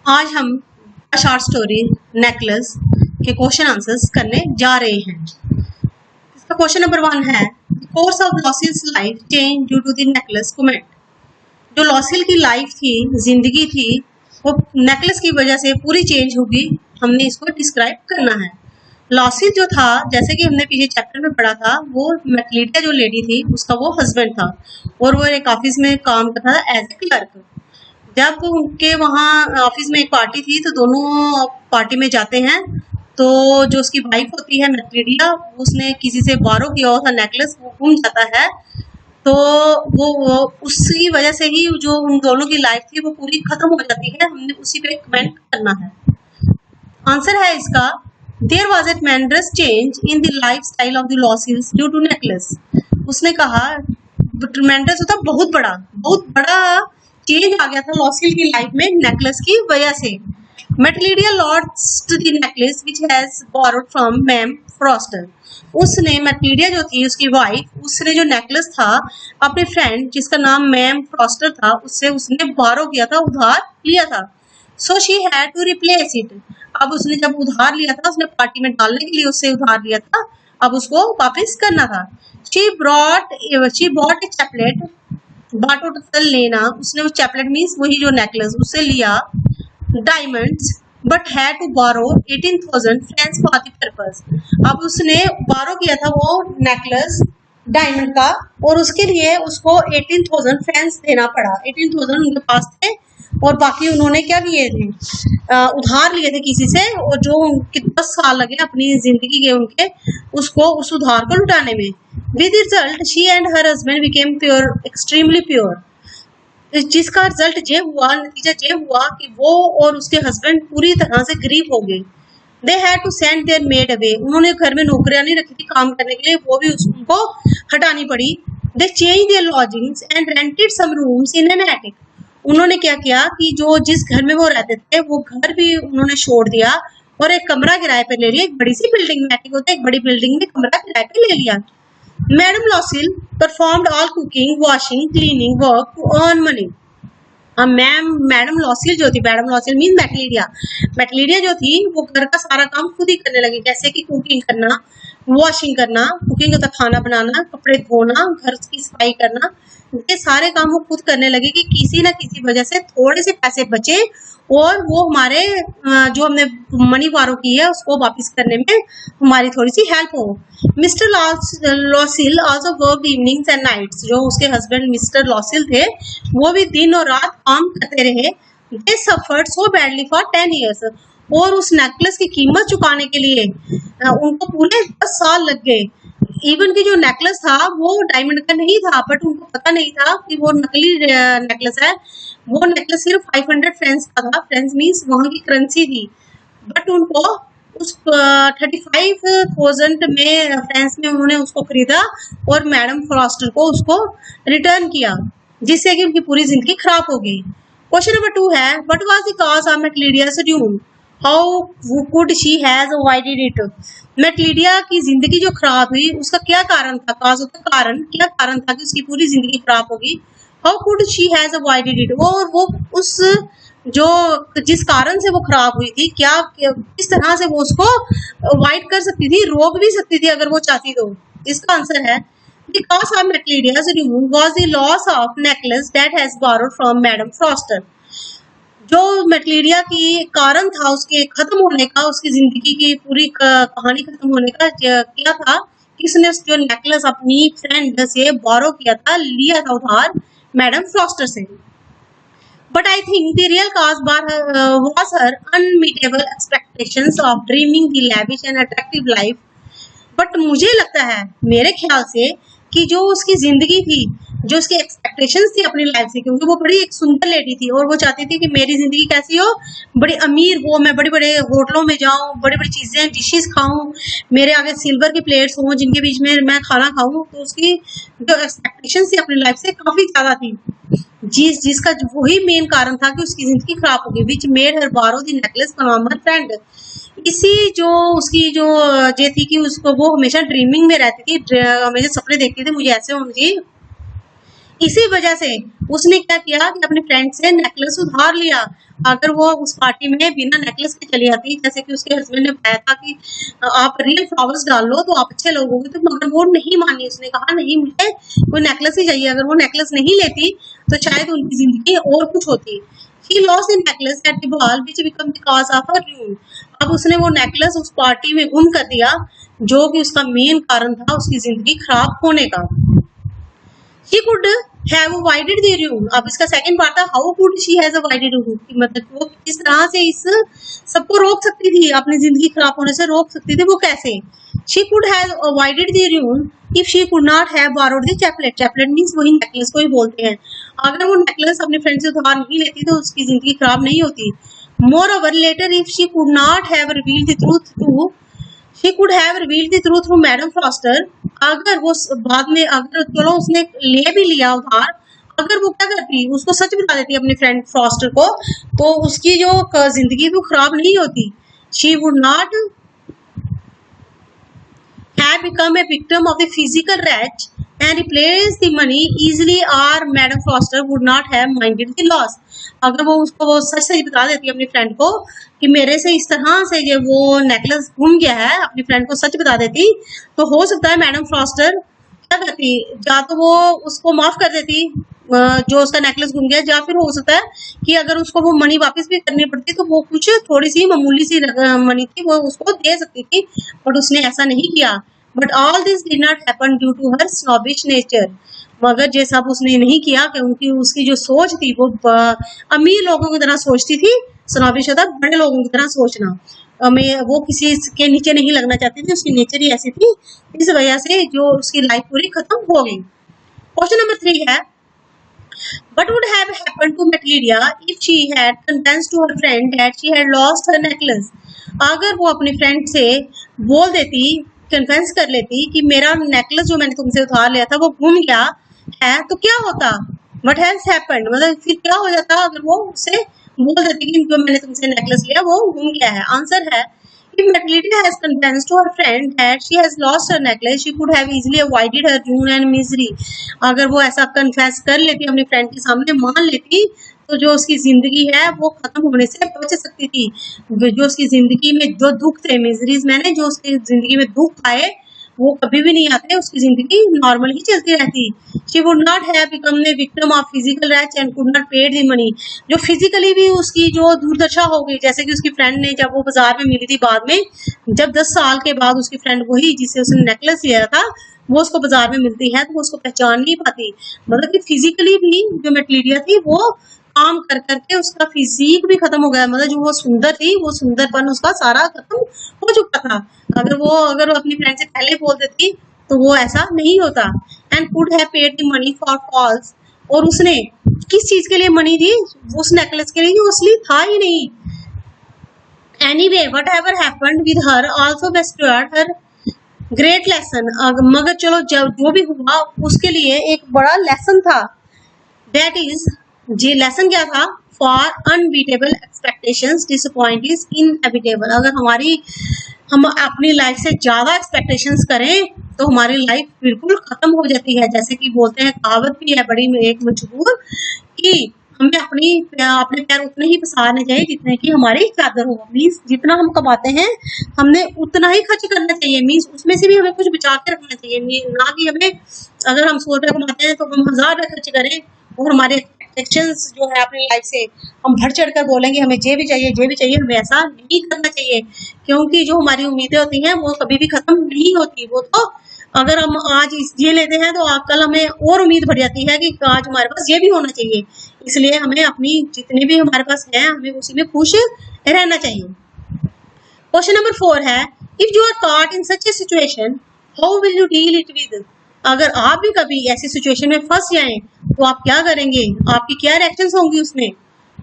आज हम short story necklace के क्वेश्चन आंसर्स करने जा रहे हैं। इसका क्वेश्चन नंबर 1 है, course of Loisels life change due to the necklace comment. जो लॉसिल की लाइफ थी, जिंदगी थी, वो नेकलेस की वजह से पूरी चेंज होगी। हमने इसको डिस्क्राइब करना है। लॉसिल जो था, जैसे कि हमने पीछे चैप्टर में पढ़ा था, वो मैक्लिडिया जो लेडी थी उसका वो हस्बैंड था और वो एक ऑफिस में काम करता था एज ए क्लर्क। जब उनके वहाँ ऑफिस में एक पार्टी थी तो दोनों पार्टी में जाते हैं, तो जो उसकी वाइफ होती है मैक्लिडिया, उसने किसी से बारो किया हुआ था नेकलेस, वो गुम जाता है। तो वो उसकी वजह से ही जो उन दोनों की लाइफ थी वो पूरी खत्म हो जाती है। हमने उसी पे कमेंट करना है। आंसर है इसका, there was a tremendous change in the life style of the Loisels due to necklace. उसने कहा ट्रेमेंडस होता बहुत बड़ा चेंज आ गया था लॉसिल की लाइफ में नेकलेस की वजह से। Mathilde lost the necklace which has borrowed from मैम फ्रॉस्टर। उसने मैक्लिडिया जो थी उसकी वाइफ, उसने जो नेकलेस था अपने फ्रेंड जिसका नाम मैम फ्रॉस्टर था उससे उसने बारो किया था, उधार लिया था। So she had to replace it. अब उसने जब उधार लिया था, उसने पार्टी में डालने के लिए उससे उधार लिया था, अब उसको वापस करना था। शी बॉट ए चैपलेट बाटो लेना। उसने वो चैपलेट मीन्स वही जो नेकलेस उससे लिया डायमंड्स, बट हैड टू बारो 18,000 फ्रेंच फॉर द पर्पस। अब उसने बारो किया था वो नेकलेस डायमंड का और उसके लिए उसको 18,000 फ्रेंच देना पड़ा। 18,000 उनके पास थे और बाकी उन्होंने क्या किए थे, उधार लिए थे किसी से, और जो 10 साल लगे अपनी जिंदगी के उनके उसको उस उधार को लुटाने में। With result she and her husband became pure, extremely pure. जिसका रिजल्ट ये हुआ, नतीजा ये हुआ कि वो और उसके हस्बैंड पूरी तरह से गरीब हो गए। They had to send their maid away. उन्होंने घर में नौकरियां नहीं रखी थी काम करने के लिए, वो भी उनको हटानी पड़ी। They change their lodgings and rented some rooms in an attic. उन्होंने क्या किया कि जो जिस घर में वो रहते थे वो घर भी उन्होंने छोड़ दिया और एक कमरा किराए पे ले लिया। एक बड़ी सी बिल्डिंग में, एटिक होता है, एक बड़ी बिल्डिंग में कमरा किराए पे ले लिया। Madam Loisel performed all cooking, washing, cleaning work to earn money. Madam Loisel जो थी, मैडम लॉसिल मीन मैक्लिडिया जो थी वो घर का सारा काम खुद ही करने लगी, जैसे कि कुकिंग करना, वॉशिंग करना, कुकिंग होता खाना बनाना, कपड़े धोना, घर की सफाई करना, ये सारे काम वो खुद करने लगी कि किसी ना किसी वजह से थोड़े से पैसे बचे और वो हमारे जो हमने मनी बारो की है उसको वापस करने में हमारी थोड़ी सी हेल्प हो। Mister Loisel also work evenings and nights. जो उसके हस्बैंड मिस्टर लॉसिल थे वो भी दिन और रात काम करते रहे। They suffered so badly for 10 years। और उस नेकलेस की कीमत चुकाने के लिए उनको पूरे 10 साल लग गए। इवन की जो नेकलेस था वो डायमंड का नहीं था, बट उनको पता नहीं था कि वो नकली नेकलेस है। वो नेकलेस सिर्फ 500 फ्रेंच का था। फ्रेंच मीन्स वहां की करेंसी थी, बट उनको उस 35,000 में फ्रेंच में उन्होंने उसको खरीदा और मैडम फ्रॉस्टर को उसको रिटर्न किया, जिससे कि उनकी पूरी जिंदगी खराब हो गई। क्वेश्चन नंबर 2 है, what was the cause of Mathilde's doom? How could she has avoided it? Mathilde की जिंदगी जो खराब हुई उसका क्या कारण था? कॉज होता कारण, क्या कारण था कि उसकी पूरी जिंदगी खराब होगी? How could she has avoided it? और वो उस जो जिस कारण से वो खराब हुई थी, क्या किस तरह से वो उसको अवॉइड कर सकती थी, रोक भी सकती थी अगर वो चाहती तो। इसका आंसर है, the cause of Mathilde's doom was the loss of necklace that has borrowed from Madam Foster। जो मैक्लिडिया की कारण था उसके खत्म होने का, उसकी जिंदगी की पूरी कहानी खत्म होने का क्या था कि उसने जो नेकलेस अपनी फ्रेंड से बोरो किया था, लिया था उधार मैडम फ्रॉस्टर से। But I think the real cause was her unmeetable expectations of dreaming the lavish and attractive life. But मुझे लगता है, मेरे ख्याल से, कि जो उसकी जिंदगी थी, जो उसकी एक्सपेक्टेशंस थी अपनी लाइफ से, क्योंकि वो बड़ी एक सुंदर लेडी थी और वो चाहती थी कि मेरी जिंदगी कैसी हो, बड़ी अमीर हो, मैं बड़े बड़े होटलों में जाऊं, बड़ी बड़ी चीजें डिशेस खाऊं, मेरे आगे सिल्वर के प्लेट्स हों जिनके बीच में मैं खाना खाऊं। तो उसकी जो एक्सपेक्टेशंस थी अपनी लाइफ से काफी ज्यादा थी, जिसका वही मेन कारण था कि उसकी जिंदगी खराब हो गई। विच मेड हर बारो the necklace from her friend. इसी जो उसकी जो ये थी कि उसको वो हमेशा ड्रीमिंग में रहती थी, हमेशा सपने देखती थी मुझे ऐसे होना चाहिए, इसी वजह से उसने क्या किया कि अपने फ्रेंड से नेकलेस उधार लिया। अगर वो उस पार्टी में बिना नेकलेस के चली आती, जैसे कि उसके हस्बैंड ने बताया था कि आप रियल फ्लावर्स डाल लो तो आप अच्छे लोग होंगे, तो मगर वो नहीं मानी। उसने कहा नहीं, मुझे कोई नेकलेस ही चाहिए। अगर वो नेकलेस नहीं लेती तो शायद उनकी जिंदगी और कुछ होती। She lost the necklace at the ball, which became the cause of her ruin. अब उसने वो नेकलेस उस पार्टी में गुम कर दिया, जो कि उसका मेन कारण था उसकी जिंदगी खराब होने का। She could have avoided the ruin. अब इसका सेकंड पार्ट था, how could she has avoided the ruin, मतलब वो किस तरह से इस सबको रोक सकती थी, अपनी जिंदगी खराब होने से रोक सकती थी। वो कैसे? She could have avoided the ruin if she could not have borrowed the chaplet. Chaplet means वही नेकलेस को ही बोलते हैं। अगर वो नेकलेस अपने फ्रेंड से उधार नहीं लेती तो उसकी जिंदगी खराब नहीं होती। Moreover, later if she could not have revealed the truth to She could have revealed the truth to Madam Foster. अगर वो बाद में, अगर चलो उसने ले भी लिया उधार, अगर वो क्या करती, उसको सच बता देती अपने फ्रेंड फ्रॉस्टर को, तो उसकी जो जिंदगी वो खराब नहीं होती। She would not have become a victim of the physical wretch and replaced the money easily, or Madam Foster would not have minded the loss. अगर वो उसको वो सच सच बता देती अपनी फ्रेंड को कि मेरे से इस तरह से ये वो नेकलेस गुम गया है, अपनी फ्रेंड को सच बता देती, तो हो सकता है मैडम फ्रॉस्टर क्या करती, या तो वो उसको माफ कर देती जो उसका नेकलेस गुम गया, या फिर हो सकता है कि अगर उसको वो मनी वापस भी करनी पड़ती तो वो कुछ थोड़ी सी मामूली सी मनी थी वो उसको दे सकती थी, बट उसने ऐसा नहीं किया। But all this did not happen due to her snobbish nature. मगर ये सब उसने नहीं किया क्योंकि उसकी जो सोच थी वो अमीर लोगों की तरह सोचती थी। स्नॉबिश होता बड़े लोगों की तरह सोचना। वो किसी के नीचे नहीं लगना चाहती थी, उसकी नेचर ही ऐसी थी। इस वजह से जो उसकी लाइफ पूरी खत्म हो गई। क्वेश्चन नंबर 3 है, What would have happened to Matilda if she had confessed to her friend that she had lost her necklace? अगर वो अपनी फ्रेंड से बोल देती, कन्फेस कर लेती कि मेरा नेकलेस जो मैंने तुमसे उधार लिया था वो गुम गया है, तो क्या होता? What has happened, मतलब फिर क्या हो जाता अगर वो उससे बोल देती कि जो मैंने तुमसे नेकलेस लिया वो गुम गया है? आंसर है, if Matilda has confessed to her friend that she has lost her necklace, she could have easily avoided her ruin and misery. अगर वो ऐसा कन्फेस कर लेती, अपनी फ्रेंड के सामने मान लेती, तो जो उसकी जिंदगी है वो खत्म होने से बच सकती थी। जो उसकी जिंदगी में जो दुख थे, मिजरीज मैंने जो उसकी जिंदगी में दुख आए वो कभी भी नहीं आते, उसकी जिंदगी नॉर्मल ही चलती रहती। She would not have become a victim of physical wretch and could not pay the money. जो फिजिकली भी उसकी जो दुर्दशा हो गई, जैसे कि उसकी फ्रेंड ने जब वो बाजार में मिली थी बाद में, जब 10 साल के बाद उसकी फ्रेंड वही जिससे उसने नेकलेस लिया था वो उसको बाजार में मिलती है तो वो उसको पहचान नहीं पाती। मतलब कि फिजिकली भी जो मेटलीडिया थी वो काम कर करके उसका फिजिक भी खत्म हो गया। मतलब जो वो सुंदर थी वो सुंदरपन उसका सारा खत्म हो चुका था। अगर वो अपनी फ्रेंड से पहले बोल देती तो वो ऐसा नहीं होता। And could have paid the money for falls, और उसने किस चीज के लिए मनी दी? उस नेकलेस के लिए जो असली था ही नहीं। Anyway whatever happened with her also bestowed her great lesson. मगर चलो जो भी हुआ उसके लिए एक बड़ा लेसन था। दैट इज, जी लेसन क्या था? For unbeatable expectations disappoint is inevitable. अगर हम अपनी लाइफ से ज्यादा एक्सपेक्टेशंस करें तो हमारी लाइफ बिल्कुल खत्म हो जाती है। जैसे कि बोलते हैं, कहावत भी है बड़ी एक मशहूर कि हमें अपने पैर उतने ही पसारने चाहिए जितने की हमारी चादर हो। मीन्स जितना हम कमाते हैं हमने उतना ही खर्च करना चाहिए। मीन्स उसमें से भी हमें कुछ बचा के रखना चाहिए, ना कि हमें अगर हम 100 रुपये कमाते हैं तो हम 1000 रुपये खर्च करें और हमारे एक्सपेक्टेशंस जो है अपनी लाइफ से हम बढ़ चढ़ कर बोलेंगे हमें ये भी चाहिए। हमें ऐसा नहीं करना चाहिए क्योंकि जो हमारी उम्मीदें होती हैं वो कभी भी खत्म नहीं होती। वो तो अगर हम आज ये लेते हैं तो कल हमें और उम्मीद बढ़ जाती है कि आज हमारे पास ये भी होना चाहिए। इसलिए हमें अपनी जितने भी हमारे पास है हमें उसी में खुश रहना चाहिए। क्वेश्चन नंबर 4 है, if you are caught in such a situation how will you deal it with. अगर आप भी कभी ऐसी सिचुएशन में फंस जाएं तो आप क्या करेंगे? आपकी क्या रिएक्शंस होंगी उसमें?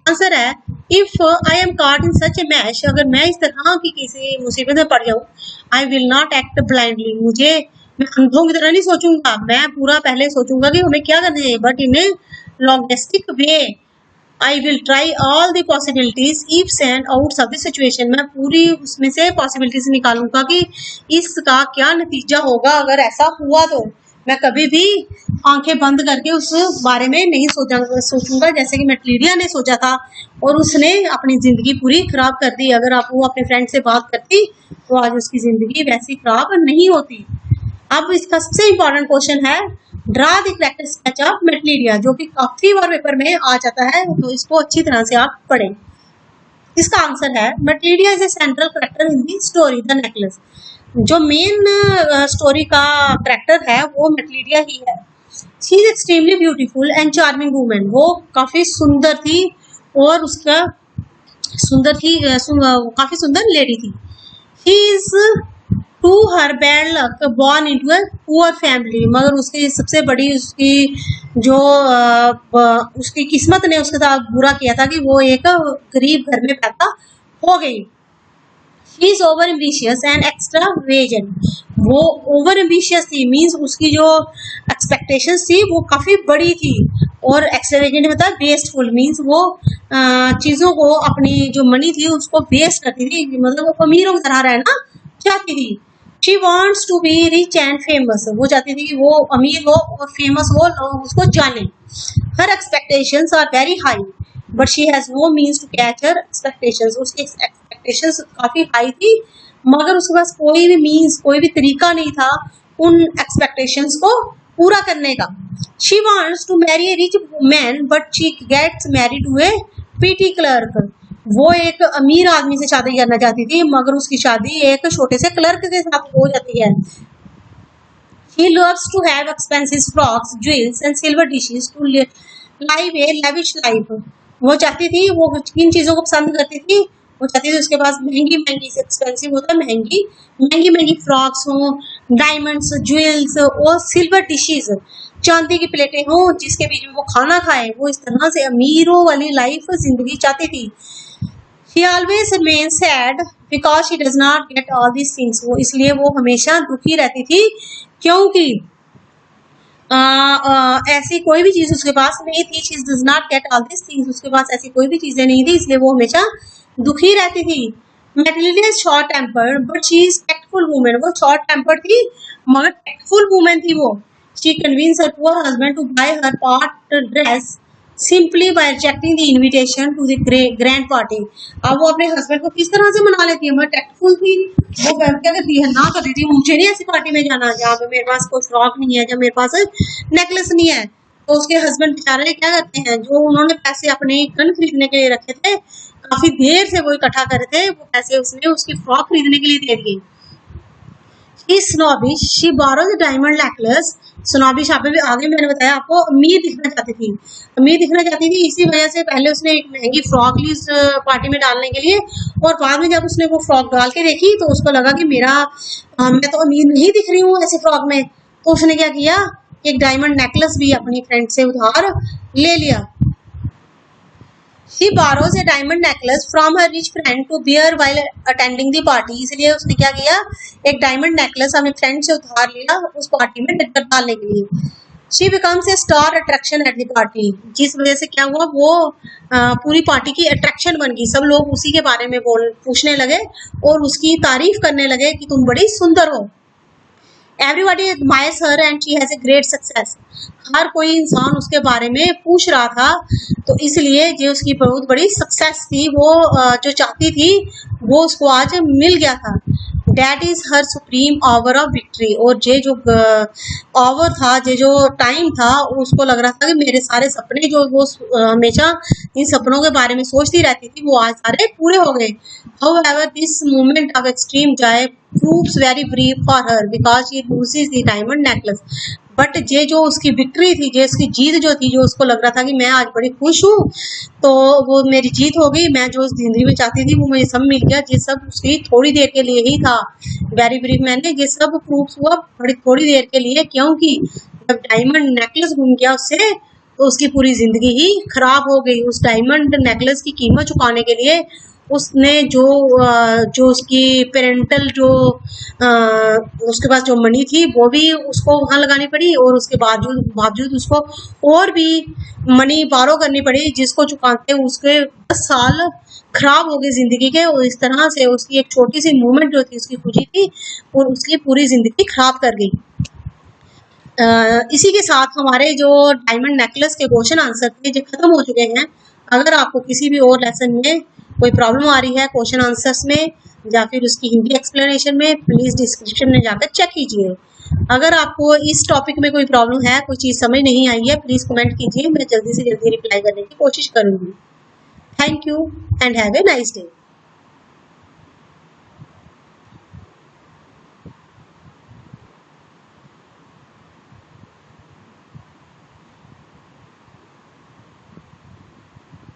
आंसर है, if I am caught in such a mess, अगर मैं इस तरह की किसी मुसीबत में पड़ जाऊं, I will not act blindly, मैं अंधों की तरह नहीं सोचूंगा, मैं पूरा पहले सोचूंगा कि हमें क्या करना है, but in A logistic way. I will try all the possibilities ifs and outs of the situation. मैं पूरी उसमें से पॉसिबिलिटीज निकालूंगा कि इसका क्या नतीजा होगा अगर ऐसा हुआ तो। मैं कभी भी आंखें बंद करके उस बारे में नहीं सोचूंगा जैसे कि मैटलीडिया ने सोचा था और उसने अपनी जिंदगी पूरी खराब कर दी। अगर आप वो अपने फ्रेंड से बात करती तो आज उसकी जिंदगी वैसी खराब नहीं होती। अब इसका सबसे इम्पोर्टेंट क्वेश्चन है draw the character sketch of Mathilde, जो कि काफी बार पेपर में आ जाता है, तो इसको अच्छी तरह से आप पढ़ें। इसका आंसर है Mathilde is a central character in the story the necklace. जो मेन स्टोरी का कैरेक्टर है वो मैटलीडिया ही है। She is extremely beautiful and charming women, वो काफी सुंदर थी और उसका काफी सुंदर लेडी थी। He is to her bad luck born into a poor family, मगर उसकी सबसे बड़ी उसकी किस्मत ने उसके साथ बुरा किया था कि वो एक गरीब घर में पैदा हो गई। She is over ambitious and extravagant, वो ओवर एम्बिशियस थी, मीन्स उसकी जो एक्सपेक्टेशंस थी वो काफी बड़ी थी, और एक्सट्रावेगेंट मतलब वेस्टफुल, मीन्स वो चीजों को अपनी जो मनी थी उसको वेस्ट करती थी, मतलब वो अमीरों की तरह रहना चाहती थी। She wants to be rich and famous, वो चाहती थी कि वो अमीर हो और फेमस हो, लोग उसको जाने। Her expectations are very high, but she has no means to catch her expectations, उसकी एक्सपेक्टेशंस काफी हाई थी मगर उसके पास कोई भी मीन्स, कोई भी तरीका नहीं था उन एक्सपेक्टेशंस को पूरा करने का। She wants to marry a rich man, but she gets married to a petty clerk, वो एक अमीर आदमी से शादी करना चाहती थी मगर उसकी शादी एक छोटे से क्लर्क के साथ हो जाती है। She loves to have expensive frocks, jewels and silver dishes to live a lavish life, वो चाहती थी, वो किन चीजों को पसंद करती थी, वो चाहती थी उसके पास महंगी महंगी से एक्सपेंसिव होता है महंगी फ्रॉक्स हो, डायमंड्स, ज्वेल्स और सिल्वर डिशेस, चांदी की प्लेटें हो जिसके बीच में वो खाना खाए, वो इस तरह से अमीरों वाली लाइफ जिंदगी चाहती थी। She always remains sad because she does not get all these things, वो इसलिए वो हमेशा दुखी रहती थी क्योंकि ऐसी कोई भी चीज उसके पास नहीं थी। She does not get all these things, उसके पास ऐसी कोई भी चीजें नहीं थी, इसलिए वो हमेशा दुखी रहती थी। Mathilde is short tempered but she is tactful women, वो शॉर्ट टेम्पर्ड थी मगर टैक्टफुल वुमेन थी वो। She convince her poor husband to buy her party dress simply by rejecting the invitation to the grand party. अब वो अपने husband को किस तरह से मना लेती है, मगर टैक्टफुल थी, वो क्या करती है, ना कर देती है, मुझे नहीं ऐसी पार्टी में जाना जहाँ पे मेरे पास कोई फ्रॉक नहीं है, जब मेरे पास नेकलेस नहीं है। तो उसके हस्बैंड बेचारे क्या करते हैं, जो उन्होंने पैसे अपने गन खरीदने के लिए रखे थे, काफी देर से वो इकट्ठा करे थे, वो पैसे उसने उसकी फ्रॉक खरीदने के लिए दे दिए। Snobbish, she borrows a diamond necklace, snobbish यहाँ पे भी आगे मैंने बताया आपको, अमीर दिखना चाहती थी, इसी वजह से पहले उसने एक महंगी फ्रॉक ली उस पार्टी में डालने के लिए, और बाद में जब उसने वो फ्रॉक डाल के देखी तो उसको लगा कि मैं तो अमीर नहीं दिख रही हूँ ऐसे फ्रॉक में, तो उसने क्या किया, एक डायमंड नेकलेस भी अपनी फ्रेंड से उधार ले लिया। She borrows a diamond necklace from her rich friend to wear while attending the party, इसलिए उसने क्या किया, एक डायमंड नेकलेस अपने फ्रेंड से उधार लिया उस पार्टी में डालने के लिए। She becomes a star attraction at the party, जिस वजह से क्या हुआ, वो पूरी पार्टी की अट्रैक्शन बन गई, सब लोग उसी के बारे में पूछने लगे और उसकी तारीफ करने लगे कि तुम बड़ी सुंदर हो। Everybody admires her and she has a great success, हर कोई इंसान उसके बारे में पूछ रहा था, तो इसलिए जो उसकी बहुत बड़ी सक्सेस थी, वो जो चाहती थी वो उसको आज मिल गया था। That is her supreme hour of victory, और जो hour था, जो टाइम था, उसको लग रहा था कि मेरे सारे सपने जो वो हमेशा इन सपनों के बारे में सोचती रहती थी वो आज सारे पूरे हो गए। However, this moment of extreme joy proves very brief for her because she loses the diamond necklace. But जो उसकी विक्ट्री थी, जो उसकी जीत जो थी, जो उसको लग रहा था कि मैं आज बड़ी खुश हूँ, तो वो मेरी जीत हो गई, मैं जो उस जिंदगी में चाहती थी वो मुझे सब मिल गया, ये सब उसकी थोड़ी देर के लिए ही था। वेरी ब्रीफ मैंने ये सब प्रूफ हुआ बड़ी थोड़ी देर के लिए, क्योंकि जब डायमंड नेकलेस घूम गया उससे, तो उसकी पूरी जिंदगी ही खराब हो गई। उस डायमंड नेकलेस की कीमत चुकाने के लिए उसने जो उसकी पेरेंटल उसके पास जो मनी थी वो भी उसको वहां लगानी पड़ी, और उसके बावजूद उसको और भी मनी बारो करनी पड़ी, जिसको चुकाते उसके 10 साल खराब हो गए जिंदगी के। और इस तरह से उसकी एक छोटी सी मूवमेंट जो थी, उसकी खुशी थी, और उसकी पूरी जिंदगी खराब कर गई। इसी के साथ हमारे जो डायमंड नेकलेस के क्वेश्चन आंसर थे जो खत्म हो चुके हैं। अगर आपको किसी भी और लेसन में कोई प्रॉब्लम आ रही है क्वेश्चन आंसर्स में या फिर उसकी हिंदी एक्सप्लेनेशन में, प्लीज़ डिस्क्रिप्शन में जाकर चेक कीजिए। अगर आपको इस टॉपिक में कोई प्रॉब्लम है, कोई चीज़ समझ नहीं आई है, प्लीज़ कमेंट कीजिए, मैं जल्दी से जल्दी रिप्लाई करने की कोशिश करूँगी। Thank you and have a nice day.